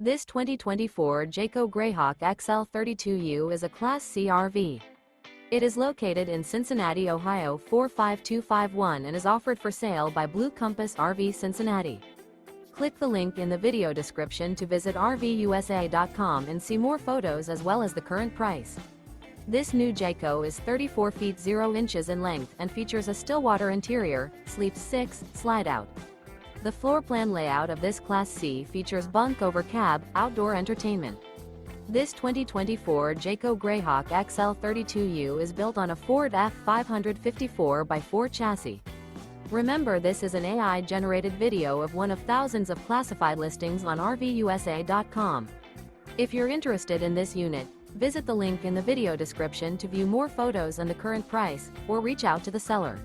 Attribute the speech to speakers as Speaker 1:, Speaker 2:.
Speaker 1: This 2024 Jayco Greyhawk XL 32U is a Class C RV. It is located in Cincinnati, Ohio 45251 and is offered for sale by Blue Compass RV Cincinnati. Click the link in the video description to visit RVUSA.com and see more photos as well as the current price. This new Jayco is 34 feet 0 inches in length and features a Stillwater interior, sleeps 6, slide-out. The floor plan layout of this Class C features bunk over cab, outdoor entertainment. This 2024 Jayco Greyhawk XL 32U is built on a Ford F550 4x4 chassis. Remember, this is an AI-generated video of one of thousands of classified listings on RVUSA.com. If you're interested in this unit, visit the link in the video description to view more photos and the current price, or reach out to the seller.